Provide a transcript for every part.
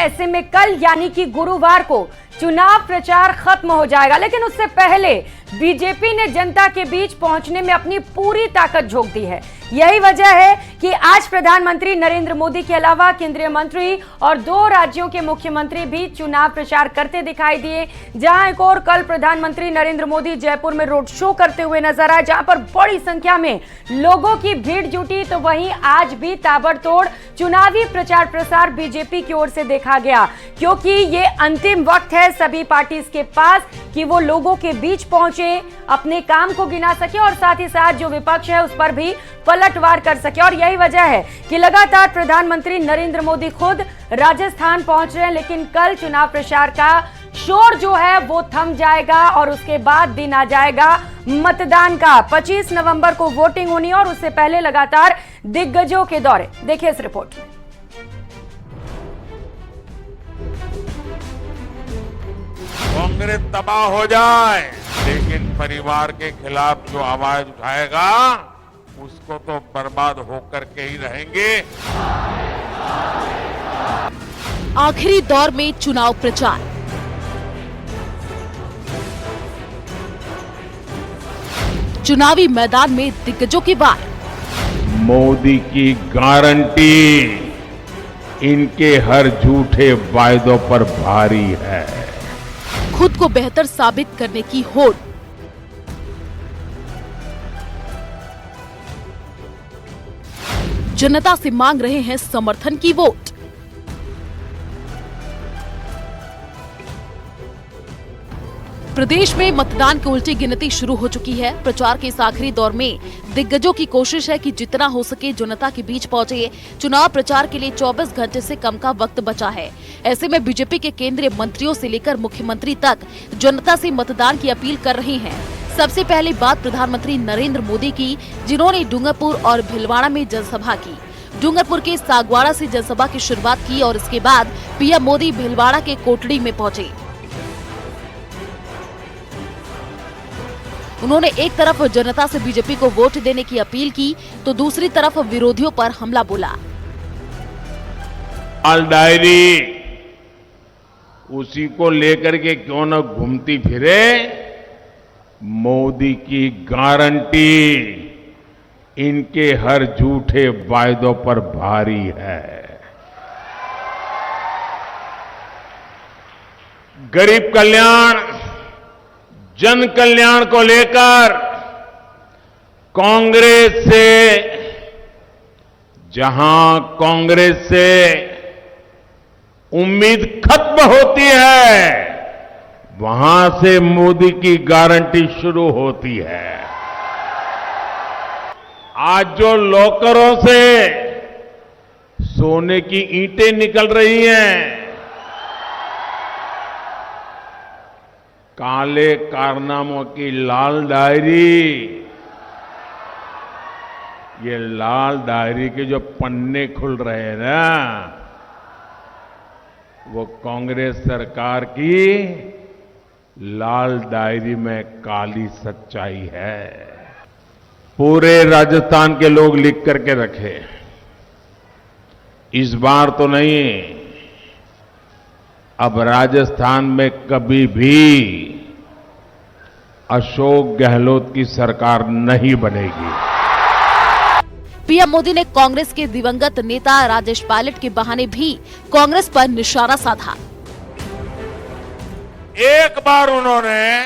ऐसे में कल यानी कि गुरुवार को चुनाव प्रचार खत्म हो जाएगा, लेकिन उससे पहले बीजेपी ने जनता के बीच पहुंचने में अपनी पूरी ताकत झोंक दी है। यही वजह है कि आज प्रधानमंत्री नरेंद्र मोदी के अलावा केंद्रीय मंत्री और 2 राज्यों के मुख्यमंत्री भी चुनाव प्रचार करते दिखाई दिए। जहां एक और कल प्रधानमंत्री नरेंद्र मोदी जयपुर में रोड शो करते हुए नजर आए, जहां पर बड़ी संख्या में लोगों की भीड़ जुटी, तो वहीं आज भी ताबड़तोड़ चुनावी प्रचार प्रसार बीजेपी की ओर से देखा गया, क्योंकि ये अंतिम वक्त है सभी पार्टी के पास कि वो लोगों के बीच पहुंचे, अपने काम को गिना सके और साथ ही साथ जो विपक्ष है उस पर भी पलटवार कर सके। और यही वजह है कि लगातार प्रधानमंत्री नरेंद्र मोदी खुद राजस्थान पहुंच रहे हैं, लेकिन कल चुनाव प्रचार का शोर जो है वो थम जाएगा और उसके बाद दिन आ जाएगा मतदान का। 25 नवंबर को वोटिंग होनी है और उससे पहले लगातार दिग्गजों के दौरे। देखिए इस रिपोर्ट में। कांग्रेस तबाह हो जाए, लेकिन परिवार के खिलाफ जो आवाज उठाएगा उसको तो बर्बाद होकर के ही रहेंगे। आखिरी दौर में चुनाव प्रचार। चुनावी मैदान में दिग्गजों की बात। मोदी की गारंटी इनके हर झूठे वायदों पर भारी है। खुद को बेहतर साबित करने की होड़। जनता से मांग रहे हैं समर्थन की वोट। प्रदेश में मतदान की उल्टी गिनती शुरू हो चुकी है। प्रचार के इस आखिरी दौर में दिग्गजों की कोशिश है कि जितना हो सके जनता के बीच पहुंचे। चुनाव प्रचार के लिए 24 घंटे से कम का वक्त बचा है। ऐसे में बीजेपी के केंद्रीय मंत्रियों से लेकर मुख्यमंत्री तक जनता से मतदान की अपील कर रहे हैं। सबसे पहले बात प्रधानमंत्री नरेंद्र मोदी की, जिन्होंने डूंगरपुर और भीलवाड़ा में जनसभा की। डूंगरपुर के सागवाड़ा से जनसभा की शुरुआत की और इसके बाद पीएम मोदी भीलवाड़ा के कोटड़ी में पहुंचे। उन्होंने एक तरफ जनता से बीजेपी को वोट देने की अपील की, तो दूसरी तरफ विरोधियों पर हमला बोला। लाल डायरी उसी को लेकर के क्यों न घूमती फिरे, मोदी की गारंटी इनके हर झूठे वायदों पर भारी है। गरीब कल्याण, जन कल्याण को लेकर कांग्रेस से उम्मीद खत्म होती है, वहां से मोदी की गारंटी शुरू होती है। आज जो लॉकरों से सोने की ईंटें निकल रही हैं, काले कारनामों की लाल डायरी, ये लाल डायरी के जो पन्ने खुल रहे हैं ना, वो कांग्रेस सरकार की लाल डायरी में काली सच्चाई है। पूरे राजस्थान के लोग लिख करके रखे, इस बार तो नहीं, अब राजस्थान में कभी भी अशोक गहलोत की सरकार नहीं बनेगी। पीएम मोदी ने कांग्रेस के दिवंगत नेता राजेश पायलट के बहाने भी कांग्रेस पर निशाना साधा। एक बार उन्होंने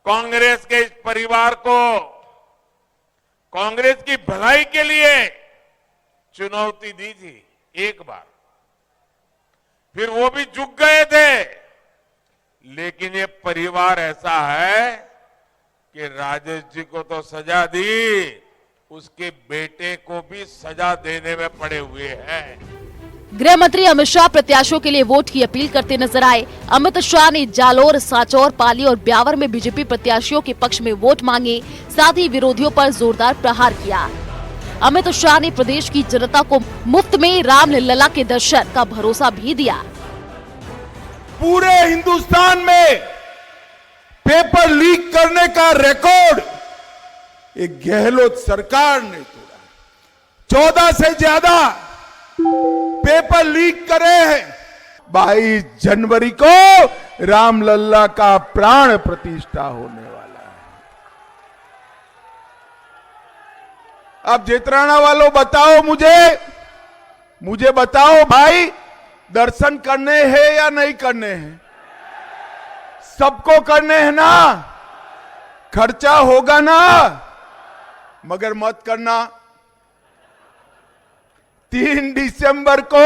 कांग्रेस के इस परिवार को कांग्रेस की भलाई के लिए चुनौती दी थी, एक बार, फिर वो भी झुक गए थे। लेकिन ये परिवार ऐसा है कि राजेश जी को तो सजा दी, उसके बेटे को भी सजा देने में पड़े हुए हैं। गृह मंत्री अमित शाह प्रत्याशियों के लिए वोट की अपील करते नजर आए। अमित शाह ने जालोर, सांचौर, पाली और ब्यावर में बीजेपी प्रत्याशियों के पक्ष में वोट मांगे, साथ ही विरोधियों पर जोरदार प्रहार किया। अमित शाह ने प्रदेश की जनता को मुफ्त में रामलला के दर्शन का भरोसा भी दिया। पूरे हिंदुस्तान में पेपर लीक करने का रिकॉर्ड एक गहलोत सरकार ने तोड़ा। 14 से ज्यादा पेपर लीक करे हैं। 22 जनवरी को रामलला का प्राण प्रतिष्ठा होने वाला है। अब जेतराना वालों बताओ, मुझे बताओ भाई, दर्शन करने हैं या नहीं करने हैं? सबको करने हैं ना? खर्चा होगा ना? मगर मत करना। 3 दिसंबर को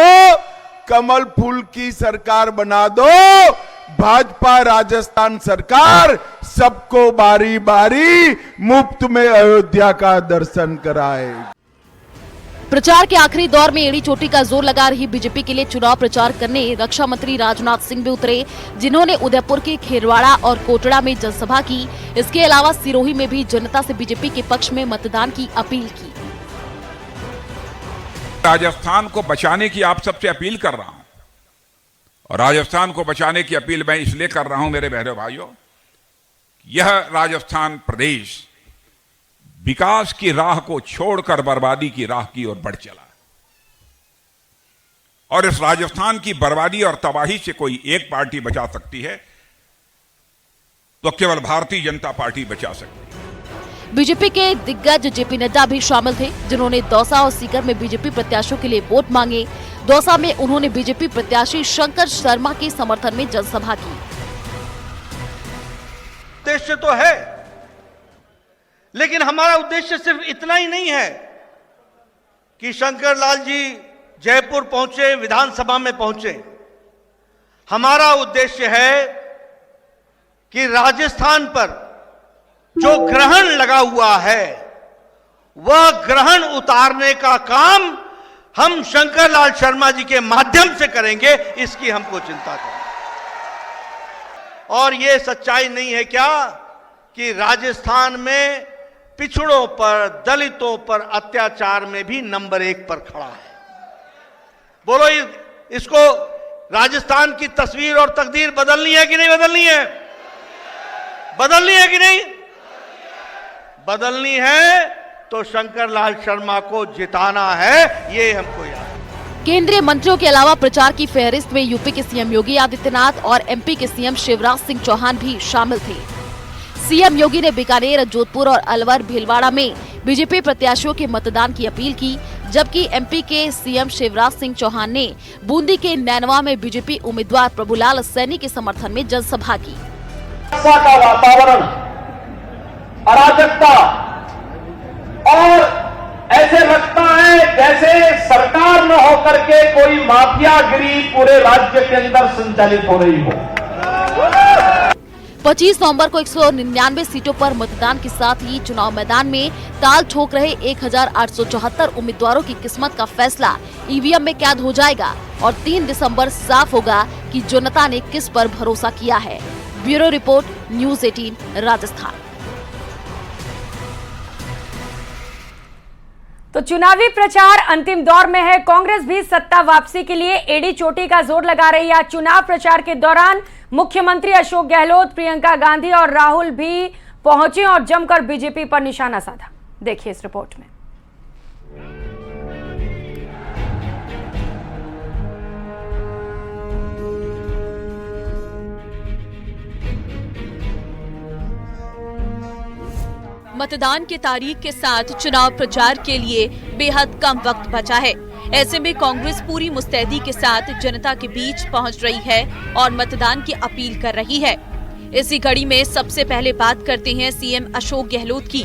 कमल फूल की सरकार बना दो। भाजपा राजस्थान सरकार सबको बारी बारी मुफ्त में अयोध्या का दर्शन कराएगी। प्रचार के आखिरी दौर में एड़ी चोटी का जोर लगा रही बीजेपी के लिए चुनाव प्रचार करने रक्षा मंत्री राजनाथ सिंह भी उतरे, जिन्होंने उदयपुर के खेरवाड़ा और कोटड़ा में जनसभा की। इसके अलावा सिरोही में भी जनता से बीजेपी के पक्ष में मतदान की अपील की। राजस्थान को बचाने की आप सबसे अपील कर रहा हूं, और राजस्थान को बचाने की अपील मैं इसलिए कर रहा हूं मेरे बहनों भाइयों, यह राजस्थान प्रदेश विकास की राह को छोड़कर बर्बादी की राह की ओर बढ़ चला, और इस राजस्थान की बर्बादी और तबाही से कोई एक पार्टी बचा सकती है तो केवल भारतीय जनता पार्टी बचा सकती है। बीजेपी के दिग्गज जेपी नड्डा भी शामिल थे, जिन्होंने दौसा और सीकर में बीजेपी प्रत्याशियों के लिए वोट मांगे। दौसा में उन्होंने बीजेपी प्रत्याशी शंकर शर्मा के समर्थन में जनसभा की। उद्देश्य तो है, लेकिन हमारा उद्देश्य सिर्फ इतना ही नहीं है कि शंकर लाल जी जयपुर पहुंचे, विधानसभा में पहुंचे। हमारा उद्देश्य है कि राजस्थान पर जो ग्रहण लगा हुआ है, वह ग्रहण उतारने का काम हम शंकर लाल शर्मा जी के माध्यम से करेंगे, इसकी हमको चिंता है। और यह सच्चाई नहीं है क्या कि राजस्थान में पिछड़ों पर, दलितों पर अत्याचार में भी नंबर 1 पर खड़ा है? बोलो, इसको राजस्थान की तस्वीर और तकदीर बदलनी है कि नहीं बदलनी है? बदलनी है कि नहीं? बदलनी है तो शंकर लाल शर्मा को जिताना है, ये हमको याद है। केंद्रीय मंत्रियों के अलावा प्रचार की फहरिस्त में यूपी के सीएम योगी आदित्यनाथ और एमपी के सीएम शिवराज सिंह चौहान भी शामिल थे। सीएम योगी ने बीकानेर, जोधपुर और अलवर, भीलवाड़ा में बीजेपी प्रत्याशियों के मतदान की अपील की, जबकि एमपी के सीएम शिवराज सिंह चौहान ने बूंदी के नैनवा में बीजेपी उम्मीदवार प्रभुलाल सैनी के समर्थन में जनसभा की। का वातावरण, अराजकता, और ऐसे लगता है जैसे सरकार न होकर के कोई माफियागिरी पूरे राज्य के अंदर संचालित हो रही हो। 25 नवंबर को 199 सीटों पर मतदान के साथ ही चुनाव मैदान में ताल ठोक रहे 1874 उम्मीदवारों की किस्मत का फैसला ईवीएम में कैद हो जाएगा और 3 दिसंबर साफ होगा कि जनता ने किस पर भरोसा किया है। Bureau report, news 18 Rajasthan. तो चुनावी प्रचार अंतिम दौर में है। कांग्रेस भी सत्ता वापसी के लिए एड़ी चोटी का जोर लगा रही है। चुनाव प्रचार के दौरान मुख्यमंत्री अशोक गहलोत, प्रियंका गांधी और राहुल भी पहुंचे और जमकर बीजेपी पर निशाना साधा। देखिए इस रिपोर्ट में। मतदान की तारीख के साथ चुनाव प्रचार के लिए बेहद कम वक्त बचा है। ऐसे में कांग्रेस पूरी मुस्तैदी के साथ जनता के बीच पहुंच रही है और मतदान की अपील कर रही है। इसी कड़ी में सबसे पहले बात करते हैं सीएम अशोक गहलोत की,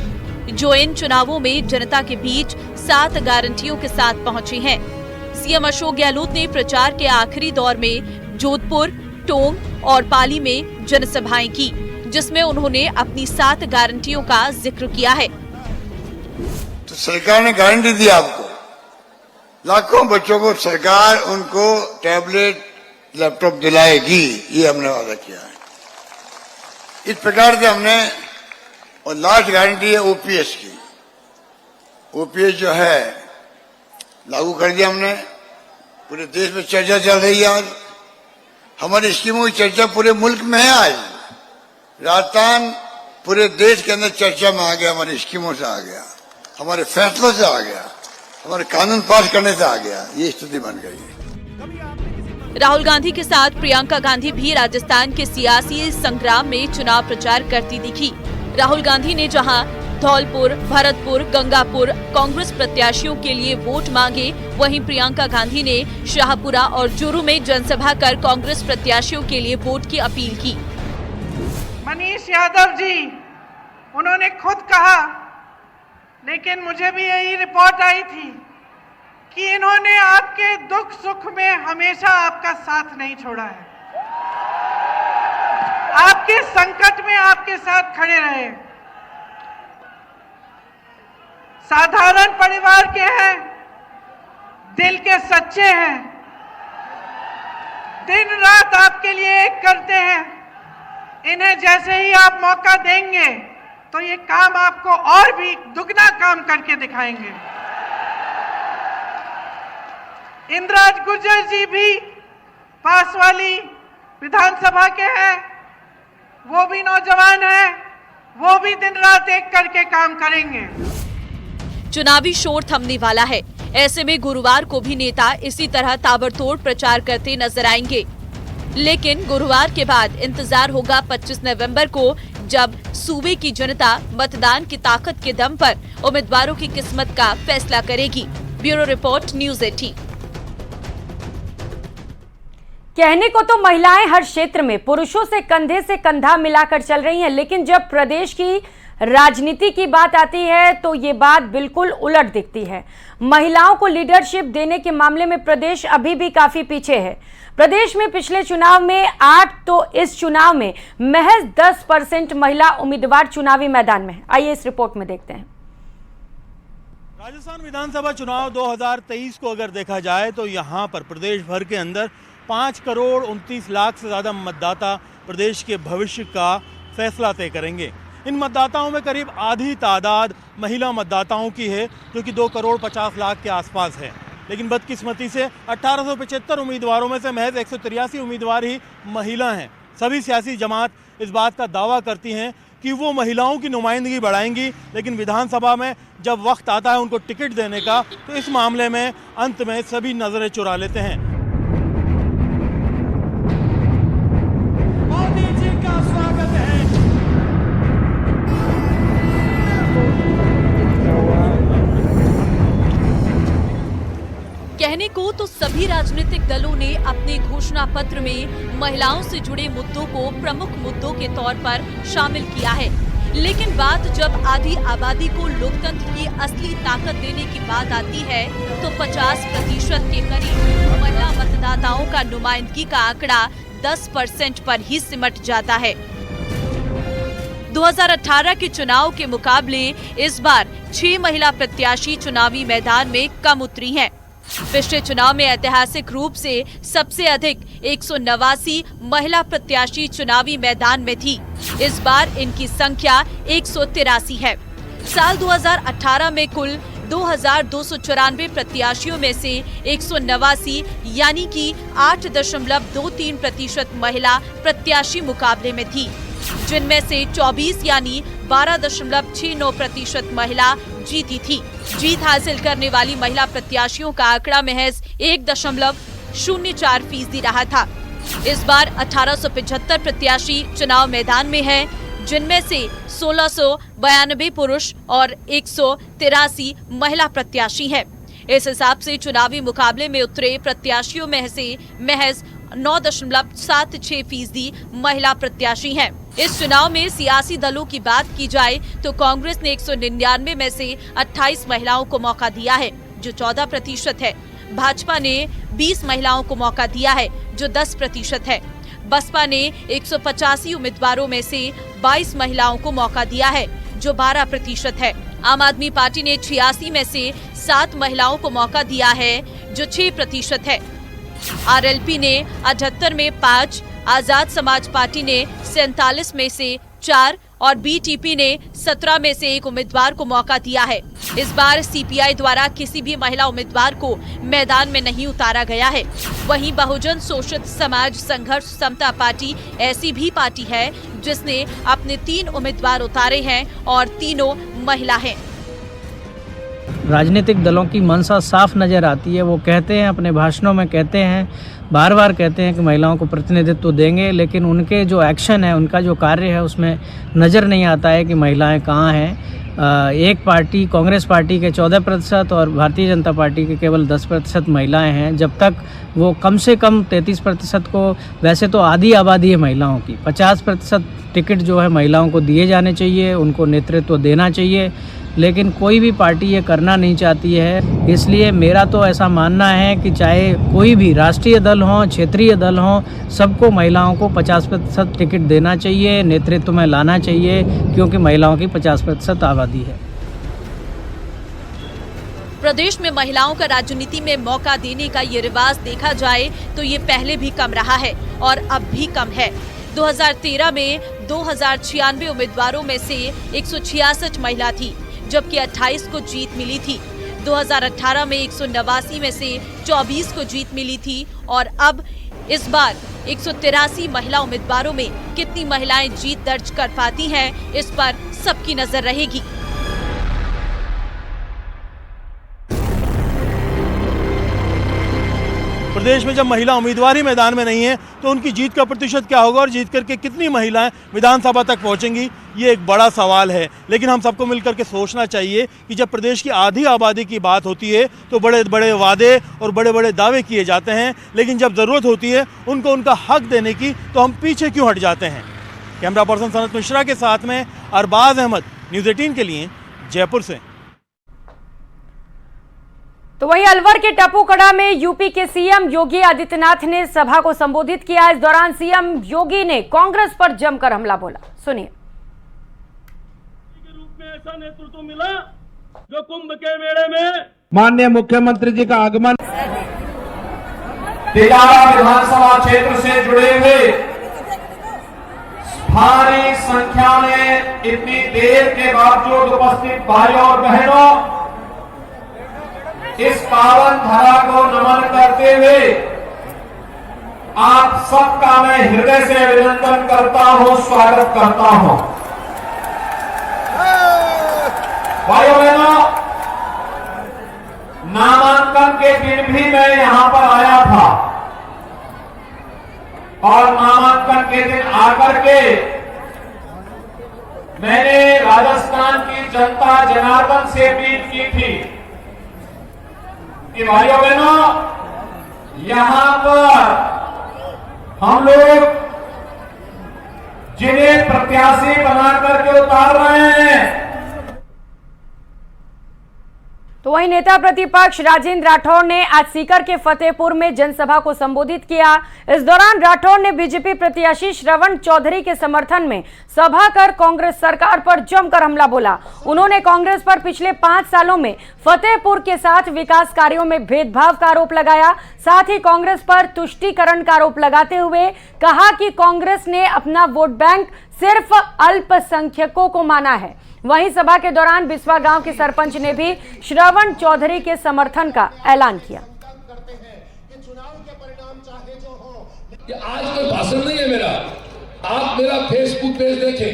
जो इन चुनावों में जनता के बीच 7 गारंटियों के साथ पहुंचे हैं। सीएम अशोक गहलोत ने प्रचार के आखिरी दौर में जोधपुर, टोंक और पाली में जनसभाएं की, जिसमें उन्होंने अपनी 7 गारंटियों का जिक्र किया है। तो सरकार ने गारंटी दी आपको, लाखों बच्चों को सरकार उनको टैबलेट, लैपटॉप दिलाएगी, ये हमने वादा किया है। इस प्रकार से हमने, और लास्ट गारंटी है ओपीएस की। ओपीएस जो है लागू कर दिया हमने, पूरे देश में चर्चा चल रही है। आज हमारी स्कीमों की चर्चा पूरे मुल्क में है। आज राजस्थान पूरे देश के अंदर चर्चा में आ गया, हमारी स्कीमों से आ गया, हमारे फैसलों से आ गया, हमारे कानून पास करने से आ गया। ये स्थिति बन गई है। राहुल गांधी के साथ प्रियंका गांधी भी राजस्थान के सियासी संग्राम में चुनाव प्रचार करती दिखी। राहुल गांधी ने जहां धौलपुर, भरतपुर, गंगापुर कांग्रेस प्रत्याशियों के लिए वोट मांगे, वहीं प्रियंका गांधी ने शाहपुरा और चूरू में जनसभा कर कांग्रेस प्रत्याशियों के लिए वोट की अपील की। मनीष यादव जी, उन्होंने खुद कहा, लेकिन मुझे भी यही रिपोर्ट आई थी कि इन्होंने आपके दुख सुख में हमेशा आपका साथ नहीं छोड़ा है, आपके संकट में आपके साथ खड़े रहे। साधारण परिवार के हैं, दिल के सच्चे हैं, दिन रात आपके लिए एक करते हैं। इन्हें जैसे ही आप मौका देंगे तो ये काम आपको और भी दुगना काम करके दिखाएंगे। इंद्राज गुर्जर जी भी पास वाली विधानसभा के हैं, वो भी नौजवान हैं, वो भी दिन रात एक करके काम करेंगे। चुनावी शोर थमने वाला है, ऐसे में गुरुवार को भी नेता इसी तरह ताबड़तोड़ प्रचार करते नजर आएंगे। लेकिन गुरुवार के बाद इंतजार होगा 25 नवंबर को, जब सूबे की जनता मतदान की ताकत के दम पर उम्मीदवारों की किस्मत का फैसला करेगी। Bureau report, news 18। कहने को तो महिलाएं हर क्षेत्र में पुरुषों से कंधा मिलाकर चल रही हैं, लेकिन जब प्रदेश की राजनीति की बात आती है तो ये बात बिल्कुल उलट दिखती है। महिलाओं को लीडरशिप देने के मामले में प्रदेश अभी भी काफी पीछे है। प्रदेश में पिछले चुनाव में 8 तो इस चुनाव में महज 10% महिला उम्मीदवार चुनावी मैदान में। आइए इस रिपोर्ट में देखते हैं। राजस्थान विधानसभा चुनाव 2023 को अगर देखा जाए तो यहाँ पर प्रदेश भर के अंदर 5 करोड़ 29 लाख से ज्यादा मतदाता प्रदेश के भविष्य का फैसला तय करेंगे। इन मतदाताओं में करीब आधी तादाद महिला मतदाताओं की है, जो कि 2 करोड़ 50 लाख के आसपास है। लेकिन बदकिस्मती से 1875 उम्मीदवारों में से महज 183 उम्मीदवार ही महिला हैं। सभी सियासी जमात इस बात का दावा करती हैं कि वो महिलाओं की नुमाइंदगी बढ़ाएंगी, लेकिन विधानसभा में जब वक्त आता है उनको टिकट देने का, तो इस मामले में अंत में सभी नजरें चुरा लेते हैं। कहने को तो सभी राजनीतिक दलों ने अपने घोषणा पत्र में महिलाओं से जुड़े मुद्दों को प्रमुख मुद्दों के तौर पर शामिल किया है, लेकिन बात जब आधी आबादी को लोकतंत्र की असली ताकत देने की बात आती है तो 50% के करीब महिला मतदाताओं का नुमाइंदगी का आंकड़ा 10% पर ही सिमट जाता है। 2018 के चुनाव के मुकाबले इस बार 6 महिला प्रत्याशी चुनावी मैदान में कम उतरी हैं। पिछले चुनाव में ऐतिहासिक रूप से सबसे अधिक 189 महिला प्रत्याशी चुनावी मैदान में थी। इस बार इनकी संख्या 183 है। साल 2018 में कुल 2294 प्रत्याशियों में से 189 यानी कि 8.23% महिला प्रत्याशी मुकाबले में थी, जिनमें से 24 यानी 12.69% महिला जीती थी। जीत हासिल करने वाली महिला प्रत्याशियों का आंकड़ा महज 1.04% रहा था। इस बार 1875 प्रत्याशी चुनाव मैदान में हैं, जिनमें से 1692 पुरुष और 183 महिला प्रत्याशी हैं। इस हिसाब से चुनावी मुकाबले में उतरे प्रत्याशियों में से महज 9.76% महिला प्रत्याशी हैं। इस चुनाव में सियासी दलों की बात की जाए तो कांग्रेस ने 199 में से 28 महिलाओं को मौका दिया है, जो 14% है। भाजपा ने 20 महिलाओं को मौका दिया है, जो 10% है। बसपा ने 185 उम्मीदवारों में से 22 महिलाओं को मौका दिया है, जो 12% है। आम आदमी पार्टी ने 86 में से 7 महिलाओं को मौका दिया है, जो 6% है। आरएलपी ने 78 में 5, आजाद समाज पार्टी ने 47 में से 4 और बीटीपी ने 17 में से 1 उम्मीदवार को मौका दिया है। इस बार सीपीआई द्वारा किसी भी महिला उम्मीदवार को मैदान में नहीं उतारा गया है। वहीं बहुजन शोषित समाज संघर्ष समता पार्टी ऐसी भी पार्टी है जिसने अपने 3 उम्मीदवार उतारे हैं और तीनों महिला हैं। राजनीतिक दलों की मंशा साफ नज़र आती है। वो कहते हैं, अपने भाषणों में कहते हैं, बार बार कहते हैं कि महिलाओं को प्रतिनिधित्व देंगे, लेकिन उनके जो एक्शन है, उनका जो कार्य है, उसमें नज़र नहीं आता है कि महिलाएं कहाँ हैं। एक पार्टी, कांग्रेस पार्टी के 14% और भारतीय जनता पार्टी के केवल 10% महिलाएं हैं। जब तक वो कम से कम 33% को, वैसे तो आधी आबादी है महिलाओं की, 50% टिकट जो है महिलाओं को दिए जाने चाहिए, उनको नेतृत्व देना चाहिए, लेकिन कोई भी पार्टी ये करना नहीं चाहती है। इसलिए मेरा तो ऐसा मानना है कि चाहे कोई भी राष्ट्रीय दल हो, क्षेत्रीय दल हो, सबको महिलाओं को 50% टिकट देना चाहिए, नेतृत्व में लाना चाहिए, क्योंकि महिलाओं की 50% आबादी है। प्रदेश में महिलाओं का राजनीति में मौका देने का ये रिवाज देखा जाए तो ये पहले भी कम रहा है और अब भी कम है। 2013 में 2096 उम्मीदवारों में से 166 महिला थी, जबकि 28 को जीत मिली थी। 2018 में 189 में से 24 को जीत मिली थी और अब इस बार 183 महिला उम्मीदवारों में कितनी महिलाएं जीत दर्ज कर पाती हैं, इस पर सबकी नजर रहेगी। प्रदेश में जब महिला उम्मीदवार ही मैदान में नहीं है तो उनकी जीत का प्रतिशत क्या होगा और जीत करके कितनी महिलाएं विधानसभा तक पहुंचेंगी, ये एक बड़ा सवाल है। लेकिन हम सबको मिलकर के सोचना चाहिए कि जब प्रदेश की आधी आबादी की बात होती है तो बड़े बड़े वादे और बड़े बड़े दावे किए जाते हैं, लेकिन जब ज़रूरत होती है उनको उनका हक देने की तो हम पीछे क्यों हट जाते हैं। कैमरा पर्सन सनत मिश्रा के साथ में अरबाज अहमद, न्यूज़ 18 के लिए जयपुर से। तो वहीं अलवर के टपूकड़ा में यूपी के सीएम योगी आदित्यनाथ ने सभा को संबोधित किया। इस दौरान सीएम योगी ने कांग्रेस पर जमकर हमला बोला, सुनिए। के रूप में ऐसा नेतृत्व मिला जो कुंभ के मेले में माननीय मुख्यमंत्री जी का आगमन, तिलारा विधानसभा क्षेत्र से जुड़े हुए भारी संख्या में इतनी देर के बावजूद उपस्थित भाइयों और बहनों, इस पावन धरा को नमन करते हुए आप सबका मैं हृदय से अभिनंदन करता हूं, स्वागत करता हूं। भाइयों बहनों, नामांकन के दिन भी मैं यहां पर आया था और नामांकन के दिन आकर के मैंने राजस्थान की जनता जनार्दन से अपील की थी कि भाइयों बहनों, यहां पर हम लोग जिन्हें प्रत्याशी बना करके उतार रहे हैं। तो वहीं नेता प्रतिपक्ष राजेंद्र राठौर ने आज सीकर के फतेहपुर में जनसभा को संबोधित किया। इस दौरान राठौर ने बीजेपी प्रत्याशी श्रवण चौधरी के समर्थन में सभा कर कांग्रेस सरकार पर जमकर हमला बोला। उन्होंने कांग्रेस पर पिछले 5 सालों में फतेहपुर के साथ विकास कार्यों में भेदभाव का आरोप लगाया। साथ ही कांग्रेस पर तुष्टीकरण का आरोप लगाते हुए कहा कि कांग्रेस ने अपना वोट बैंक सिर्फ अल्पसंख्यकों को माना है। वहीं सभा के दौरान बिस्वा गांव के सरपंच ने भी श्रवण चौधरी के समर्थन का ऐलान किया। आज कोई भाषण नहीं है मेरा, आप मेरा फेसबुक पेज देखें।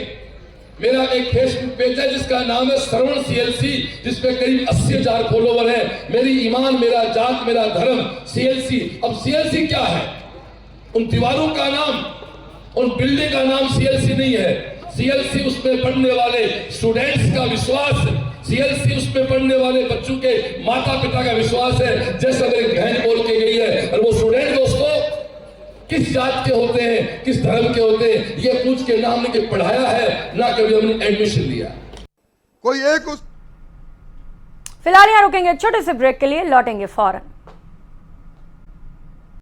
मेरा एक फेसबुक पेज है जिसका नाम है श्रवण सीएलसी, जिसपे करीब 80,000 फॉलोवर है। मेरी ईमान, मेरा जात, मेरा धर्म, सीएलसी। अब सीएलसी क्या है? उन दीवारों का नाम, उन बिल्डिंग का नाम सीएलसी नहीं है। सीएलसी उसमें पढ़ने वाले स्टूडेंट्स का विश्वास, सीएलसी उसमें पढ़ने वाले बच्चों के माता पिता का विश्वास है। जैसा मेरी बहन बोल के गई है, और वो स्टूडेंट दोस्तों किस जात के होते हैं, किस धर्म के होते हैं, ये पूछ के नाम ने पढ़ाया है, ना कभी हमने एडमिशन लिया। कोई एक फिलहाल यहाँ रुकेंगे छोटे से ब्रेक के लिए, लौटेंगे फौरन।